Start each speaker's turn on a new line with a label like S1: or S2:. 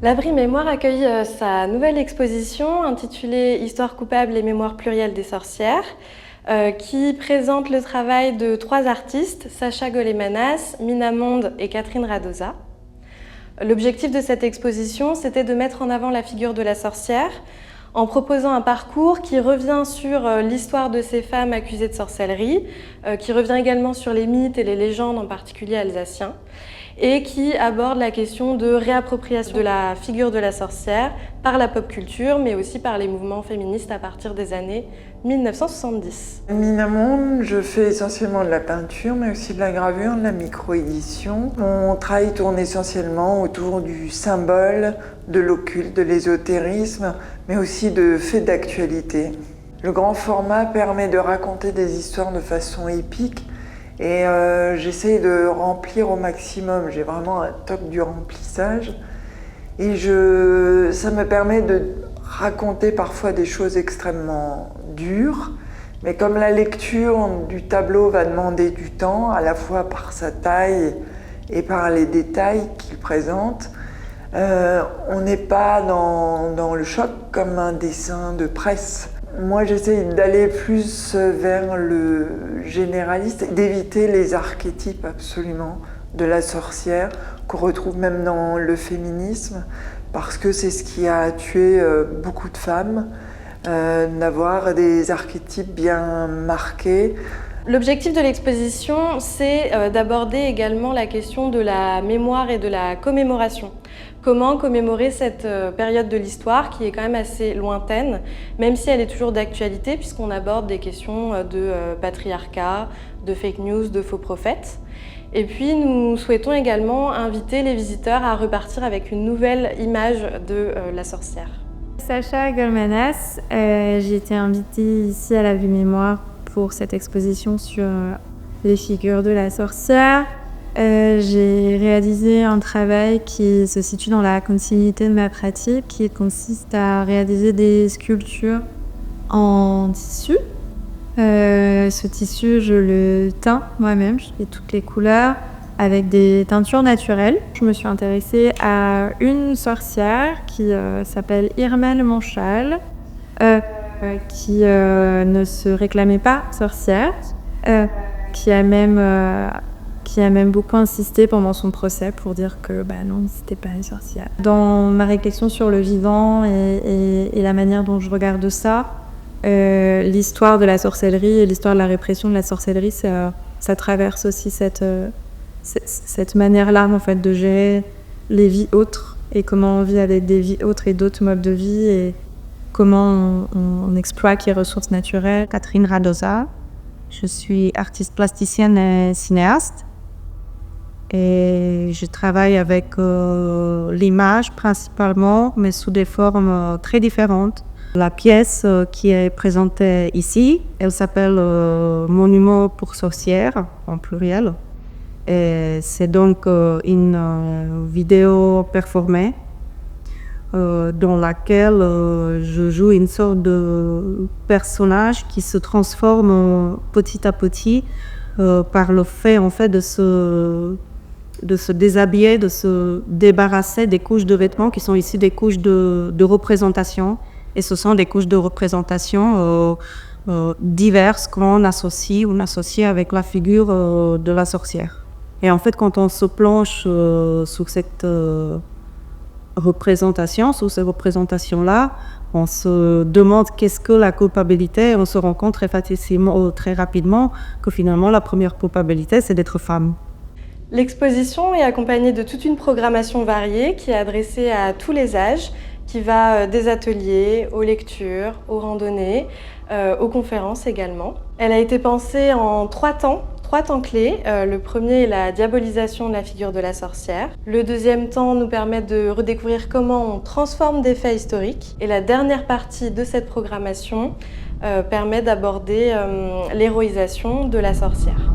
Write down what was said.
S1: L'Abri Mémoire accueille sa nouvelle exposition intitulée Histoire coupable et mémoire plurielle des sorcières, qui présente le travail de 3 artistes, Sacha Golemanas, Mina Monde et Catherine Radosa. L'objectif de cette exposition, c'était de mettre en avant la figure de la sorcière en proposant un parcours qui revient sur l'histoire de ces femmes accusées de sorcellerie, qui revient également sur les mythes et les légendes, en particulier alsaciens, et qui aborde la question de réappropriation de la figure de la sorcière par la pop culture, mais aussi par les mouvements féministes à partir des années 1970.
S2: Mina Monde, je fais essentiellement de la peinture, mais aussi de la gravure, de la micro-édition. Mon travail tourne essentiellement autour du symbole, de l'occulte, de l'ésotérisme, mais aussi de faits d'actualité. Le grand format permet de raconter des histoires de façon épique, et j'essaie de remplir au maximum. J'ai vraiment un toc du remplissage. Et ça me permet de raconter parfois des choses extrêmement dures. Mais comme la lecture du tableau va demander du temps, à la fois par sa taille et par les détails qu'il présente, on n'est pas dans le choc comme un dessin de presse. Moi, j'essaie d'aller plus vers le généraliste, d'éviter les archétypes absolument de la sorcière qu'on retrouve même dans le féminisme, parce que c'est ce qui a tué beaucoup de femmes, d'avoir des archétypes bien marqués.
S1: L'objectif de l'exposition, c'est d'aborder également la question de la mémoire et de la commémoration. Comment commémorer cette période de l'histoire qui est quand même assez lointaine, même si elle est toujours d'actualité, puisqu'on aborde des questions de patriarcat, de fake news, de faux prophètes. Et puis nous souhaitons également inviter les visiteurs à repartir avec une nouvelle image de la sorcière.
S3: Sacha Golemanas, j'ai été invitée ici à l'Abri Mémoire pour cette exposition sur les figures de la sorcière. J'ai réalisé un travail qui se situe dans la continuité de ma pratique, qui consiste à réaliser des sculptures en tissu. Ce tissu, je le teins moi-même, je fais toutes les couleurs avec des teintures naturelles. Je me suis intéressée à une sorcière qui s'appelle Irmel Manchal, qui ne se réclamait pas sorcière, qui a même beaucoup insisté pendant son procès pour dire que non, c'était pas une sorcière. Dans ma réflexion sur le vivant et la manière dont je regarde ça, l'histoire de la sorcellerie et l'histoire de la répression de la sorcellerie, ça traverse aussi cette manière-là en fait, de gérer les vies autres et comment on vit avec des vies autres et d'autres modes de vie et comment on exploite les ressources naturelles.
S4: Catherine Radosa, je suis artiste plasticienne et cinéaste et je travaille avec l'image principalement, mais sous des formes très différentes. La pièce qui est présentée ici, elle s'appelle Monument pour sorcières, en pluriel. Et c'est donc une vidéo performée dans laquelle je joue une sorte de personnage qui se transforme petit à petit par le fait en fait de se déshabiller, de se débarrasser des couches de vêtements qui sont ici des couches de représentation. Et ce sont des couches de représentation diverses qu'on associe avec la figure de la sorcière. Et en fait, quand on se plonge sur cette représentation, sur ces représentations-là, on se demande qu'est-ce que la culpabilité, et on se rend compte très rapidement que finalement la première culpabilité, c'est d'être femme.
S1: L'exposition est accompagnée de toute une programmation variée qui est adressée à tous les âges, qui va des ateliers, aux lectures, aux randonnées, aux conférences également. Elle a été pensée en 3 temps clés. Le premier est la diabolisation de la figure de la sorcière. Le deuxième temps nous permet de redécouvrir comment on transforme des faits historiques. Et la dernière partie de cette programmation permet d'aborder l'héroïsation de la sorcière.